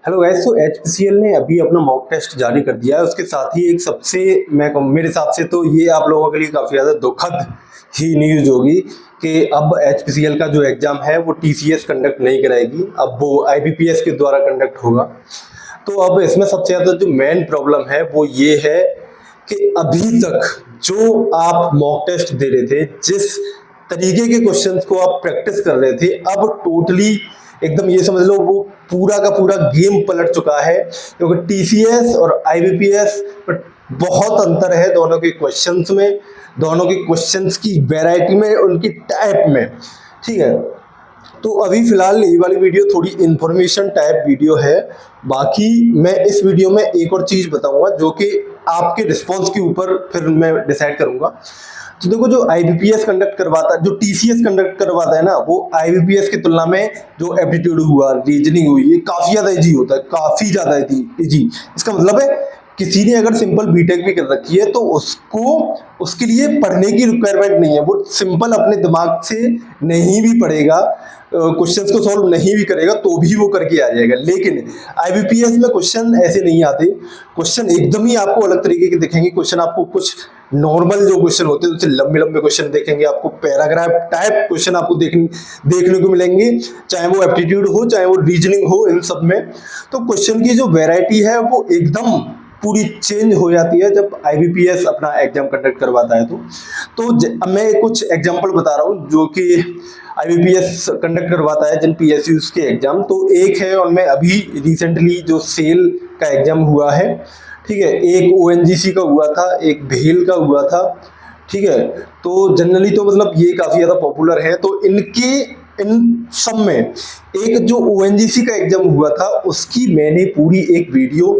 Hello guys, तो HPCL ने अभी अपना मॉक टेस्ट जारी कर दिया है। उसके साथ ही एक सबसे मेरे हिसाब से तो ये आप लोगों के लिए काफ़ी ज़्यादा दुखद ही न्यूज़ होगी कि अब एचपीसीएल का जो एग्ज़ाम है वो टीसीएस कंडक्ट नहीं कराएगी, अब वो आईबीपीएस के द्वारा कंडक्ट होगा। तो अब इसमें सबसे ज़्यादा जो मेन प्रॉब्लम है वो ये है कि अभी तक जो आप मॉक टेस्ट दे रहे थे, जिस तरीके के क्वेश्चंस को आप प्रैक्टिस कर रहे थे, अब टोटली एकदम ये समझ लो वो पूरा का पूरा गेम पलट चुका है। क्योंकि टीसीएस और आईबीपीएस में बहुत अंतर है, दोनों के क्वेश्चंस में, दोनों के क्वेश्चंस की वैरायटी में, उनकी टाइप में। ठीक है, तो अभी फिलहाल ये वाली वीडियो थोड़ी इन्फॉर्मेशन टाइप वीडियो है। बाकी मैं इस वीडियो में एक और चीज़ बताऊंगा जो कि आपके रिस्पॉन्स के ऊपर फिर मैं डिसाइड करूंगा। तो देखो, जो आईबीपीएस कंडक्ट करवाता है, जो टीसीएस कंडक्ट करवाता है ना, वो आईबीपीएस की तुलना में जो एप्टीट्यूड हुआ, रीजनिंग हुई, ये काफ़ी ज़्यादा ईजी होता है, काफ़ी ज़्यादा ईजी। इसका मतलब है किसी ने अगर सिंपल बीटेक भी कर रखी है तो उसको उसके लिए पढ़ने की रिक्वायरमेंट नहीं है। वो सिंपल अपने दिमाग से नहीं भी पढ़ेगा, क्वेश्चंस को सॉल्व नहीं भी करेगा तो भी वो करके आ जाएगा। लेकिन आईबीपीएस में क्वेश्चन ऐसे नहीं आते, क्वेश्चन एकदम ही आपको अलग तरीके के दिखेंगे। क्वेश्चन आपको कुछ नॉर्मल जो क्वेश्चन होते हैं उससे लंबे लंबे क्वेश्चन देखेंगे, आपको पैराग्राफ टाइप क्वेश्चन आपको देखने को मिलेंगे, चाहे वो एप्टीट्यूड हो चाहे वो रीजनिंग हो, इन सब में। तो क्वेश्चन की जो वेराइटी है वो एकदम पूरी चेंज हो जाती है जब आईबीपीएस अपना एग्जाम कंडक्ट करवाता है। तो अब मैं कुछ एग्जांपल बता रहा हूँ जो कि आईबीपीएस कंडक्ट करवाता है जिन पीएसयूज के एग्जाम। तो एक है उनमें अभी रिसेंटली जो सेल का एग्जाम हुआ है, ठीक है, एक ओएनजीसी का हुआ था, एक भेल का हुआ था। ठीक है, तो जनरली तो मतलब ये काफ़ी ज़्यादा पॉपुलर है। तो इन सब में एक जो ओएनजीसी का एग्जाम हुआ था उसकी मैंने पूरी एक वीडियो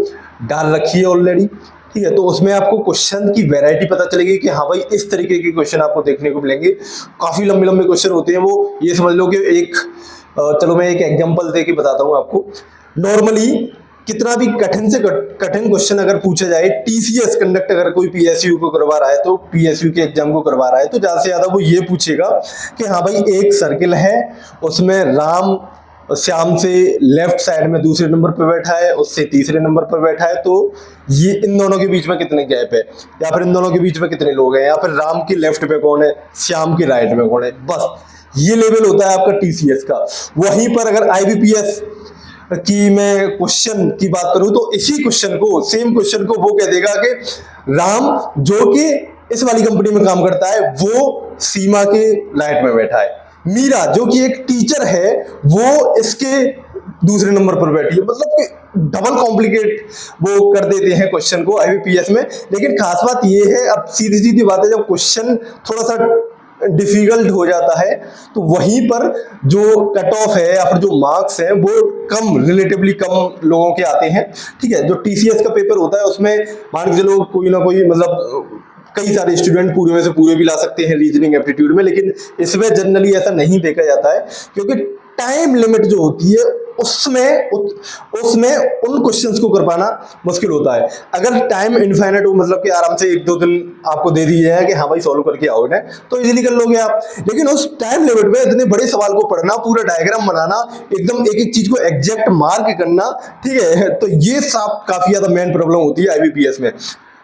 डाल रखी है ऑलरेडी। ठीक है, तो उसमें आपको क्वेश्चन की वैरायटी पता चलेगी कि हाँ भाई इस तरीके के क्वेश्चन आपको देखने को मिलेंगे। काफ़ी लंबे लंबे क्वेश्चन होते हैं वो, ये समझ लो कि चलो मैं एक एग्जांपल दे के बताता हूँ आपको। नॉर्मली कितना भी कठिन से कठिन क्वेश्चन अगर पूछा जाए, टीसीएस कंडक्ट अगर कोई पीएसयू को करवा रहा है, तो पीएसयू के एग्जाम को करवा रहा है, तो ज़्यादा से ज़्यादा वो ये पूछेगा कि हाँ भाई एक सर्किल है, उसमें राम श्याम से लेफ्ट साइड में दूसरे नंबर पर बैठा है, उससे तीसरे नंबर पर बैठा है, तो ये इन दोनों के बीच में कितने गैप है, या फिर इन दोनों के बीच में कितने लोग हैं, या फिर राम के लेफ्ट में कौन है, श्याम के राइट में कौन है। बस ये लेवल होता है आपका टीसीएस का। वहीं पर अगर आईबीपीएस की मैं क्वेश्चन की बात करूं तो इसी क्वेश्चन को, सेम क्वेश्चन को वो कह देगा कि राम जो कि इस वाली कंपनी में काम करता है वो सीमा के राइट में बैठा है, मीरा जो कि एक टीचर है वो इसके दूसरे नंबर पर बैठी है। मतलब कि डबल कॉम्प्लिकेट वो कर देते हैं क्वेश्चन को आईबीपीएस में। लेकिन खास बात ये है, अब सीधी सीधी बात है, जब क्वेश्चन थोड़ा सा डिफिकल्ट हो जाता है तो वहीं पर जो कट ऑफ है या फिर जो मार्क्स है वो रिलेटिवली कम लोगों के आते हैं। ठीक है, जो टीसीएस का पेपर होता है उसमें मान के चलो कोई ना कोई मतलब कई सारे स्टूडेंट पूरे में से पूरे भी ला सकते हैं रीजनिंग एप्टीट्यूड में, लेकिन इसमें जनरली ऐसा नहीं देखा जाता है क्योंकि टाइम लिमिट जो होती है उसमें उन क्वेश्चंस को कर पाना मुश्किल होता है। अगर टाइम इनफाइनाइट हो, मतलब कि आराम से 1-2 दिन आपको दे दिए हैं कि हाँ भाई सॉल्व करके आओ ना, तो इजीली कर लोगे आप। लेकिन उस टाइम लिमिट में इतने बड़े सवाल को पढ़ना, पूरा डायग्राम बनाना, एकदम एक एक चीज को एग्जैक्ट मार्क करना, ठीक है, तो ये सब काफी ज्यादा मेन प्रॉब्लम होती है आईबीपीएस में।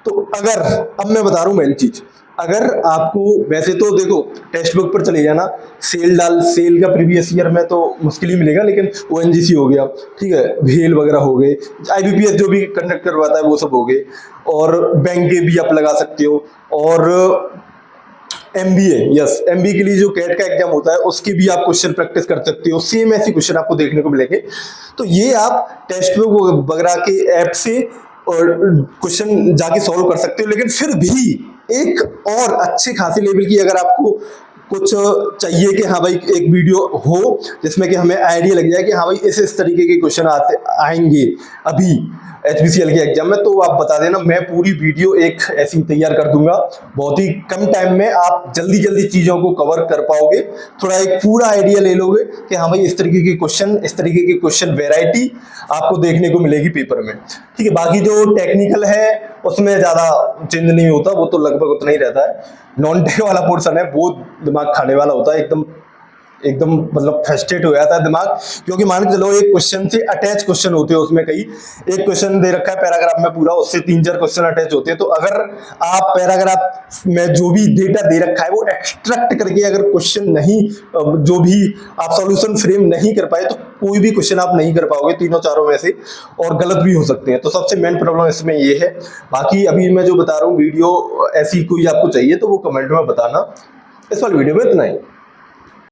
तो अगर अब मैं बता रहा हूं मेन चीज, अगर आपको वैसे तो देखो टेक्स्ट बुक पर चले जाना, सेल का प्रीवियस ईयर में तो मुश्किल ही मिलेगा, लेकिन ओएनजीसी हो गया, ठीक है, भेल वगैरह हो गए, आईबीपीएस जो भी कंडक्ट करवाता है वो सब हो गए, और बैंक के भी आप लगा सकते हो, और एमबीए, यस, एमबीए के लिए जो कैट का एग्जाम होता है उसकी भी आप क्वेश्चन प्रैक्टिस कर सकते हो, सेम ऐसे क्वेश्चन आपको देखने को मिलेंगे। तो ये आप टेक्स्ट बुक वगैरह के ऐप से और क्वेश्चन जाके सॉल्व कर सकते हो। लेकिन फिर भी एक और अच्छे खासे लेवल की अगर आपको कुछ चाहिए कि हाँ भाई एक वीडियो हो जिसमें कि हमें आइडिया लग जाए कि हाँ भाई इस तरीके के क्वेश्चन आएंगे अभी एचपीसीएल के एग्जाम में, तो आप बता देना, मैं पूरी वीडियो एक ऐसी तैयार कर दूंगा। बहुत ही कम टाइम में आप जल्दी जल्दी चीज़ों को कवर कर पाओगे, थोड़ा एक पूरा आइडिया ले लोगे कि हाँ भाई इस तरीके के क्वेश्चन, इस तरीके की क्वेश्चन वेराइटी आपको देखने को मिलेगी पेपर में। ठीक है, बाकी जो टेक्निकल है उसमें ज़्यादा चेंज नहीं होता, वो तो लगभग उतना ही रहता है। नॉन टेक वाला पोर्सन है वो दिमाग खाने वाला होता है, एकदम एकदम मतलब फ्रस्ट्रेट हो जाता है दिमाग, क्योंकि मान के चलो एक क्वेश्चन से अटैच क्वेश्चन होते हैं उसमें कई, एक क्वेश्चन दे रखा है पैराग्राफ में पूरा, उससे 3-4 क्वेश्चन अटैच होते हैं। तो अगर आप पैराग्राफ में जो भी डेटा दे रखा है वो एक्सट्रैक्ट करके अगर क्वेश्चन नहीं, जो भी आप सॉल्यूशन फ्रेम नहीं कर पाए, तो कोई भी क्वेश्चन आप नहीं कर पाओगे तीनों चारों में से, और गलत भी हो सकते हैं। तो सबसे मेन प्रॉब्लम इसमें ये है। बाकी अभी मैं जो बता रहा हूँ वीडियो ऐसी कोई आपको चाहिए तो वो कमेंट में बताना। इस वाली वीडियो में इतना ही।